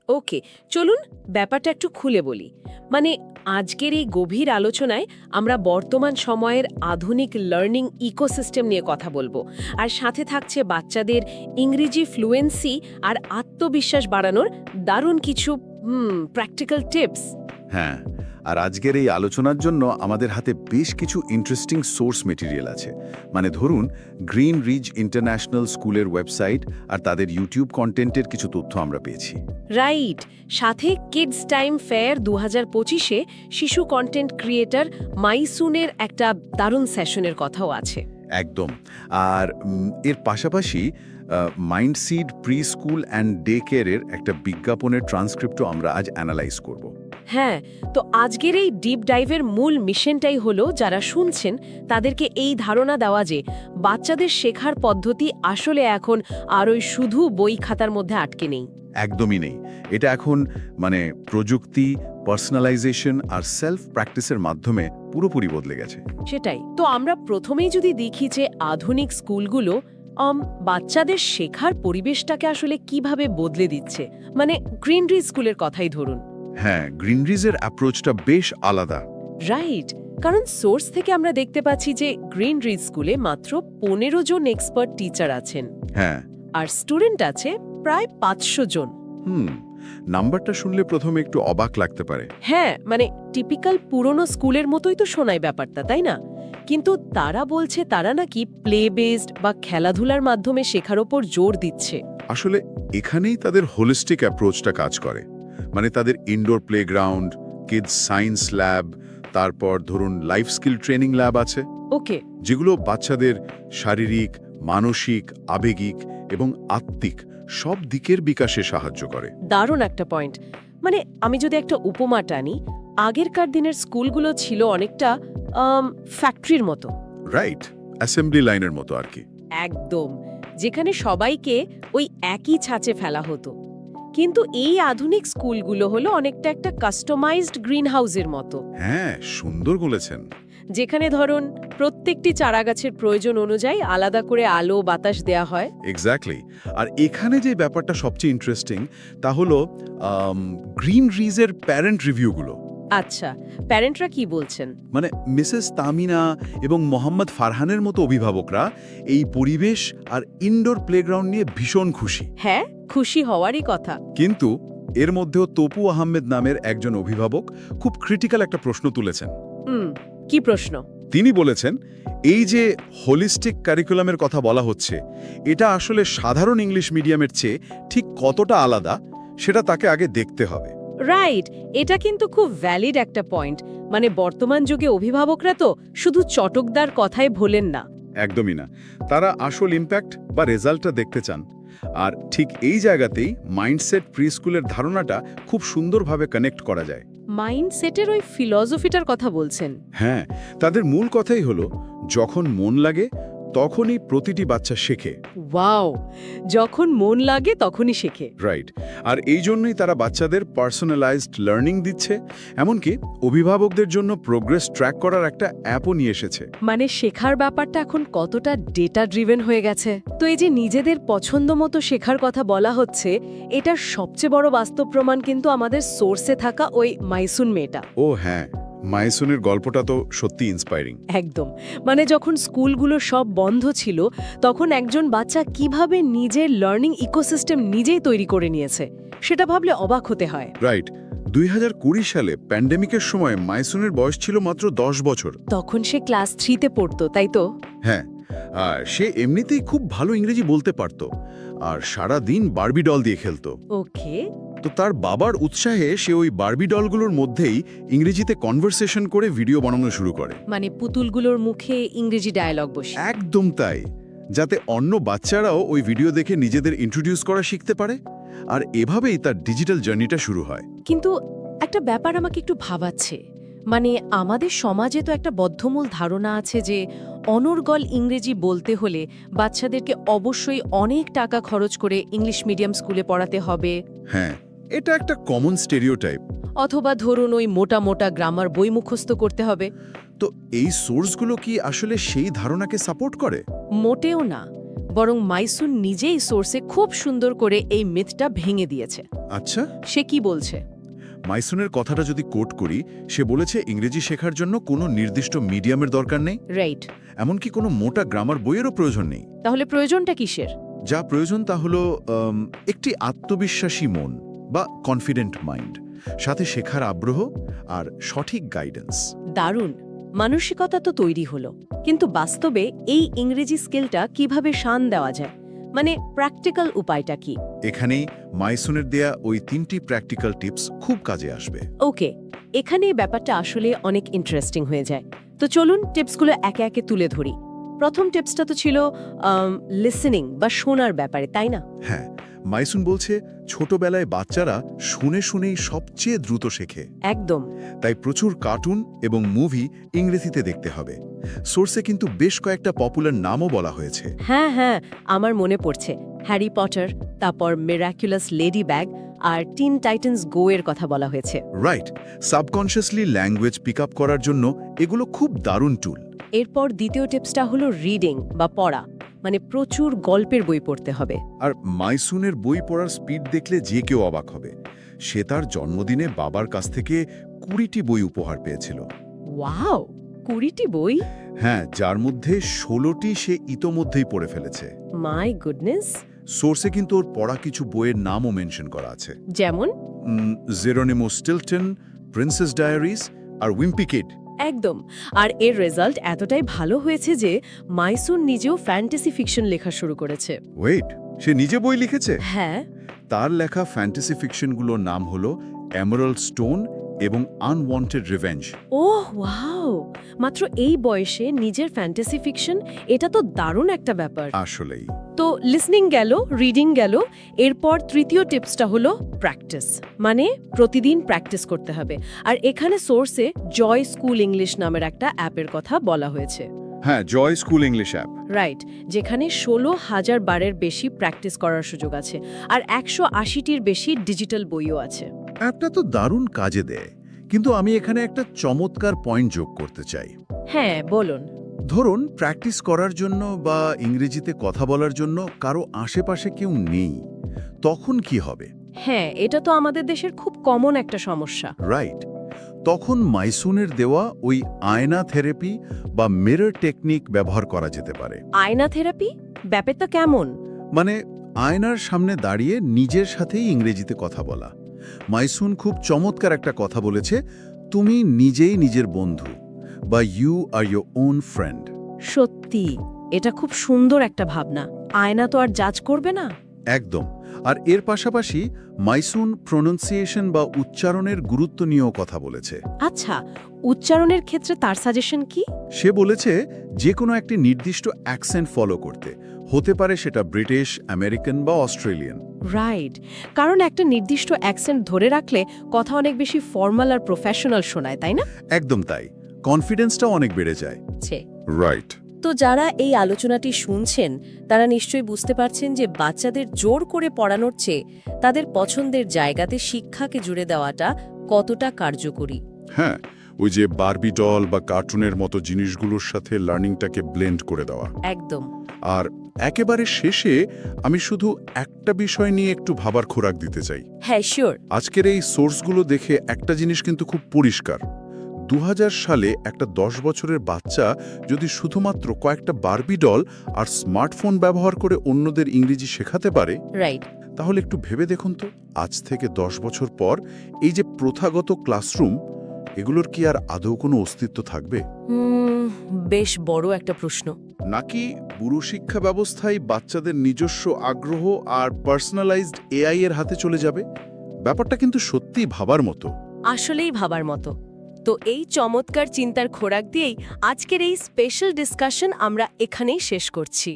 ওকে, চলুন ব্যাপারটা একটু খুলে বলি। মানে আজকের এই গভীর আলোচনায় আমরা বর্তমান সময়ের আধুনিক লার্নিং ইকোসিস্টেম নিয়ে কথা বলবো, আর সাথে থাকছে বাচ্চাদের ইংরেজি ফ্লুয়েন্সি আর আত্মবিশ্বাস বাড়ানোর দারুণ কিছু প্র্যাকটিক্যাল টিপস। হ্যাঁ, আর আজকের এই আলোচনার জন্য আমাদের হাতে বেশ কিছু ইন্টারেস্টিং সোর্স মেটেরিয়াল আছে। মানে ধরুন, গ্রিন রিজ ইন্টারন্যাশনাল স্কুলের ওয়েবসাইট আর তাদের ইউটিউব কন্টেন্টের কিছু তথ্য আমরা পেয়েছি। রাইট, সাথে কিডস টাইম ফেয়ার 2025-এ শিশু কন্টেন্ট ক্রিয়েটর মাইসুনের একটা দারুণ সেশনের কথাও আছে। একদম। আর এর পাশাপাশি মাইন্ডসিড প্রি স্কুল অ্যান্ড ডে কেয়ারের একটা বিজ্ঞাপনের ট্রান্সক্রিপ্টও আমরা আজ অ্যানালাইজ করব। হ্যাঁ, তো আজকের এই ডিপ ডাইভের মূল মিশনটাই হলো যারা শুনছেন তাদেরকে এই ধারণা দেওয়া যে বাচ্চাদের শেখার পদ্ধতি আসলে এখন আর ওই শুধু বই খাতার মধ্যে আটকে নেই। একদমই নেই। এটা এখন প্রযুক্তি, পার্সোনালাইজেশন আর সেলফ প্র্যাকটিসের মাধ্যমে পুরোপুরি বদলে গেছে। সেটাই তো আমরা প্রথমেই যদি দেখি যে আধুনিক স্কুলগুলো বাচ্চাদের শেখার পরিবেশটাকে আসলে কিভাবে বদলে দিচ্ছে। মানে গ্রিন রিজ স্কুলের কথাই ধরুন। হ্যাঁ, গ্রিনরিজের অ্যাপ্রোচটা বেশ আলাদা। রাইট, কারণ সোর্স থেকে আমরা দেখতে পাচ্ছি যে গ্রিন রিজ স্কুলে মাত্র 15 জন এক্সপার্ট টিচার আছেন। হ্যাঁ, আর স্টুডেন্ট আছে প্রায় 500 জন। নাম্বারটা শুনলে প্রথমে একটু অবাক লাগতে পারে। হ্যাঁ, মানে টিপিক্যাল পুরনো স্কুলের মতোই তো শোনায় ব্যাপারটা, তাই না? কিন্তু তারা বলছে তারা নাকি প্লে বেসড বা খেলাধুলার মাধ্যমে শেখার ওপর জোর দিচ্ছে। আসলে এখানেই তাদের হোলিস্টিক অ্যাপ্রোচটা কাজ করে। মানে তাদের indoor playground, kids science lab, তারপর ধরুন লাইফ স্কিল ট্রেনিং ল্যাব আছে। ওকে, যেগুলো বাচ্চাদের শারীরিক, মানসিক, আবেগিক এবং আত্মিক সব দিকের বিকাশে সাহায্য করে। দারুণ একটা পয়েন্ট। মানে আমি যদি একটা উপমা টানি, আগেরকার দিনের স্কুলগুলো ছিল অনেকটা ফ্যাক্টরির মতো। রাইট, অ্যাসেম্বলি লাইনের মতো আর কি। একদম, যেখানে সবাইকে ওই একই ছাঁচে ফেলা হতো। কিন্তু এই আধুনিক স্কুলগুলো হলো অনেকটা একটা কাস্টমাইজড গ্রিন হাউসের মতো। হ্যাঁ, সুন্দর বলেছেন। যেখানে ধরুন প্রত্যেকটি চারাগাছের প্রয়োজন অনুযায়ী আলাদা করে আলো বাতাস দেয়া হয়। এক্স্যাক্টলি। আর এখানে যে ব্যাপারটা সবচেয়ে ইন্টারেস্টিং তা হলো গ্রিন রিজের প্যারেন্ট রিভিউগুলো। আচ্ছা, প্যারেন্টরা কি বলছেন? মানে মিসেস তামিনা এবং মোহাম্মদ ফারহানের মতো অভিভাবকরা এই পরিবেশ আর ইনডোর প্লেগ্রাউন্ড নিয়ে ভীষণ খুশি। হ্যাঁ, খুশি হওয়ারই কথা। কিন্তু এর মধ্যেও তপু আহমেদ নামের একজন অভিভাবক খুব ক্রিটিক্যাল একটা প্রশ্ন তুলেছেন। কি প্রশ্ন? তিনি বলেছেন, এই যে হোলিস্টিক কারিকুলামের কথা বলা হচ্ছে, এটা আসলে সাধারণ ইংলিশ মিডিয়ামের চেয়ে ঠিক কতটা আলাদা সেটা তাকে আগে দেখতে হবে। রাইট, এটা কিন্তু খুব ভ্যালিড একটা পয়েন্ট। মানে বর্তমান যুগে অভিভাবকরা তো শুধু চটকদার কথায় ভোলেন না। একদমই না, তারা আসল ইম্প্যাক্ট বা রেজাল্টটা দেখতে চান। আর ঠিক এই জায়গাতেই মাইন্ডসেট প্রি স্কুলের ধারণাটা খুব সুন্দরভাবে কানেক্ট করা যায়। মাইন্ডসেটের ওই ফিলসফিটার কথা বলছেন? হ্যাঁ, তাদের মূল কথাই হলো, যখন মন লাগে তখনই প্রতিটি বাচ্চা শেখে। ওয়াও, যখন মন লাগে তখনই শেখে। রাইট, আর এই জন্যই তারা বাচ্চাদের পার্সোনালাইজড লার্নিং দিচ্ছে। এমনকি অভিভাবকদের জন্য প্রোগ্রেস ট্র্যাক করার একটা অ্যাপও নিয়ে এসেছে। মানে শেখার ব্যাপারটা এখন কতটা ডেটা ড্রিভেন হয়ে গেছে। তো এই যে নিজেদের পছন্দ মতো শেখার কথা বলা হচ্ছে, এটার সবচেয়ে বড় বাস্তব প্রমাণ কিন্তু আমাদের সোর্সে থাকা ওই মাইসুন মেয়েটা। ও হ্যাঁ, মাইসুনের গল্পটা তো সত্যি ইন্সপায়ারিং। একদম, মানে যখন স্কুলগুলো সব বন্ধ ছিল তখন একজন বাচ্চা কিভাবে নিজের লার্নিং ইকোসিস্টেম নিজেই তৈরি করে নিয়েছে, সেটা ভাবলে অবাক হতে হয়। রাইট, 2020 সালে প্যান্ডেমিকের সময় মাইসুনের বয়স ছিল মাত্র 10 বছর। তখন সে ক্লাস 3-তে পড়তো, তাই তো? হ্যাঁ, আর সে এমনিতেই খুব ভালো ইংরেজি বলতে পারত আর সারা দিন বারবি ডল দিয়ে খেলতো। ওকে, তো তার বাবার উৎসাহে সে ওই বারবি ডলগুলোর মধ্যেই ইংরেজিতে কনভারসেশন করে ভিডিও বানানো শুরু করে। মানে পুতুলগুলোর মুখে ইংরেজি ডায়ালগ বসে। একদম তাই, যাতে অন্য বাচ্চারাও ওই ভিডিও দেখে নিজেদের ইন্ট্রোডিউস করা শিখতে পারে। আর এভাবেই তার ডিজিটাল জার্নিটা শুরু হয়। কিন্তু একটা ব্যাপার আমাকে একটু ভাবাচ্ছে। মানে আমাদের সমাজে তো একটা বদ্ধমূল ধারণা আছে যে অনর্গল ইংরেজি বলতে হলে বাচ্চাদেরকে অবশ্যই অনেক টাকা খরচ করে ইংলিশ মিডিয়াম স্কুলে পড়াতে হবে। হ্যাঁ, এটা একটা কমন স্টেরিওটাইপ। অথবা ধরুন ওই মোটা মোটা গ্রামার বই মুখস্থ করতে হবে। তো এই সোর্সগুলো কি আসলে সেই ধারণাকে সাপোর্ট করে? মোটেও না। বরং মাইসুন নিজেই সোর্সে খুব সুন্দর করে এই মিথটা ভেঙে দিয়েছে। আচ্ছা, সে কি বলছে? মাইসনের কথাটা যদি কোট করি, সে বলেছে ইংরেজি শেখার জন্য কোনো নির্দিষ্ট মিডিয়ামের দরকার নেই, রাইট। এমনকি কোনো মোটা গ্রামার বইয়েরও প্রয়োজন নেই। তাহলে প্রয়োজনটা কিসের? যা প্রয়োজন তা হলো একটি আত্মবিশ্বাসী মন বা কনফিডেন্ট মাইন্ড, সাথে শেখার আগ্রহ আর সঠিক গাইডেন্স। দারুণ মানসিকতা তো তৈরি হলো, কিন্তু বাস্তবে এই ইংরেজি স্কিলটা কিভাবে শান দেওয়া যায়, মানে প্র্যাকটিক্যাল উপায়টা কি? এখানেই মাইসনের দেয়া ওই 3টি প্র্যাকটিক্যাল টিপস খুব কাজে আসবে। ওকে, এখানে ব্যাপারটা আসলে অনেক ইন্টারেস্টিং হয়ে যায়। তো চলুন টিপসগুলো একে একে তুলে ধরি। প্রথম টিপসটা তো ছিল লিসেনিং বা শোনার ব্যাপারে, তাই না? হ্যাঁ, মাইসুন বলছে ছোটবেলায় বাচ্চারা শুনে শুনেই সবচেয়ে দ্রুত শেখে। একদম। তাই প্রচুর কার্টুন এবং মুভি ইংরেজিতে দেখতে হবে। সোর্সে কিন্তু বেশ কয়েকটা পপুলার নামও বলা হয়েছে। হ্যাঁ হ্যাঁ, আমার মনে পড়ছে হ্যারি পটার, তারপর মিরাকুলাস লেডি ব্যাগ আর টিন টাইটান্স গো এর কথা বলা হয়েছে। Right, subconsciously language pick up করার জন্য এগুলো খুব দারুণ টুল। এরপর দ্বিতীয় টিপসটা হলো রিডিং বা পড়া, মানে প্রচুর গল্পের বই পড়তে হবে। আর মাইসুনের বই পড়ার স্পিড দেখলে যে কেউ অবাক হবে। সে তার জন্মদিনে বাবার কাছ থেকে 20টি বই উপহার পেয়েছিল। ওয়াও, 20টি বই! হ্যাঁ, যার মধ্যে 16টি সে ইতোমধ্যেই পড়ে ফেলেছে। My goodness! সোর্সে কিন্তু ওর পড়া কিছু বইয়ের নামও মেনশন করা আছে, যেমন জেরোনিমো স্টিলটন, প্রিন্সেস ডায়ারিজ আর উইম্পি কিড। একদম। আর এর রেজাল্ট এতটাই ভালো হয়েছে যে মাইসুন নিজেও ফ্যান্টাসি ফিকশন লেখা শুরু করেছে। ওয়েট, সে নিজে বই লিখেছে? হ্যাঁ। তার লেখা ফ্যান্টাসি ফিকশনগুলোর নাম হলো এমারাল্ড স্টোন এবং আনওয়ান্টেড রিভেঞ্জ। ওহ ওয়াও, মাত্র এই বয়সে নিজের ফ্যান্টাসি ফিকশন, এটা তো দারুণ একটা ব্যাপার। আসলেই। তো লিসনিং গেল, রিডিং গেল, এরপর তৃতীয় টিপসটা হলো প্র্যাকটিস, মানে প্রতিদিন প্র্যাকটিস করতে হবে। আর এখানে সোর্সে জয় স্কুল ইংলিশ নামের একটা অ্যাপের কথা বলা হয়েছে। হ্যাঁ, জয় স্কুল ইংলিশ অ্যাপ। রাইট, যেখানে 16,000 বারের বেশি প্র্যাকটিস করার সুযোগ আছে আর 180টির বেশি ডিজিটাল বইও আছে। অ্যাপটা তো দারুণ কাজে দেয়, কিন্তু আমি এখানে একটা চমৎকার পয়েন্ট যোগ করতে চাই। হ্যাঁ, বলুন। ধরুন, প্র্যাকটিস করার জন্য বা ইংরেজিতে কথা বলার জন্য কারো আশেপাশে কেউ নেই, তখন কি হবে? হ্যাঁ, এটা তো আমাদের দেশের খুব কমন একটা সমস্যা। রাইট, তখন মাইসুনের দেওয়া ওই আয়না থেরাপি বা মিরর টেকনিক ব্যবহার করা যেতে পারে। আয়না থেরাপি ব্যাপারটা কেমন? মানে আয়নার সামনে দাঁড়িয়ে নিজের সাথেই ইংরেজিতে কথা বলা। মাইসুন খুব চমৎকার একটা কথা বলেছে, তুমি নিজেই নিজের বন্ধু, বা you are your own friend. সত্যি, এটা খুব সুন্দর একটা ভাবনা। আয়না তো আর জাজ করবে না। একদম। আর এর পাশাপাশি মাইসুন প্রোনাউন্সিয়েশন বা উচ্চারণের গুরুত্ব নিয়েও কথা বলেছে। আচ্ছা, উচ্চারণের ক্ষেত্রে তার সাজেশন কি? সে বলেছে যে কোনো একটি নির্দিষ্ট অ্যাকসেন্ট ফলো করতে, হতে পারে সেটা ব্রিটিশ, আমেরিকান বা অস্ট্রেলিয়ান। রাইট, কারণ একটা নির্দিষ্ট অ্যাকসেন্ট ধরে রাখলে কথা অনেক বেশি ফর্মাল আর প্রফেশনাল শোনায়, তাই না? একদম তাই, কনফিডেন্সটাও অনেক বেড়ে যায়। রাইট। তো যারা এই আলোচনাটি শুনছেন তারা নিশ্চয়ই বুঝতে পারছেন যে বাচ্চাদের জোর করে পড়ানোর চেয়ে তাদের পছন্দের জায়গাতে শিক্ষাকে জুড়ে দেওয়াটা কতটা কার্যকরী। হ্যাঁ, ওই যে বারবি ডল বা কার্টুনের মতো জিনিসগুলোর সাথে লার্নিংটাকে ব্লেন্ড করে দেওয়া। একদম। আর একেবারে শেষে আমি শুধু একটা বিষয় নিয়ে একটু ভাবার খোরাক দিতে চাই। হ্যাঁ, শিওর। আজকের এই সোর্সগুলো দেখে একটা জিনিস কিন্তু খুব পরিষ্কার। 2000 সালে একটা 10 বছরের বাচ্চা যদি শুধুমাত্র কয়েকটা বারবি ডল আর স্মার্টফোন ব্যবহার করে অন্যদের ইংরেজি শেখাতে পারে, রাইট, তাহলে একটু ভেবে দেখুন তো, আজ থেকে 10 বছর পর এই যে প্রথাগত ক্লাসরুম, এগুলোর কি আর আদৌ কোনো অস্তিত্ব থাকবে? বেশ বড় একটা প্রশ্ন। নাকি পুরো শিক্ষা ব্যবস্থায় বাচ্চাদের নিজস্ব আগ্রহ আর পার্সোনালাইজড এআই এর হাতে চলে যাবে? ব্যাপারটা কিন্তু সত্যিই ভাবার মতো। আসলেই ভাবার মতো। তো এই চমৎকার চিন্তার খোরাক দিয়েই আজকের এই স্পেশাল ডিসকাশন আমরা এখানেই শেষ করছি।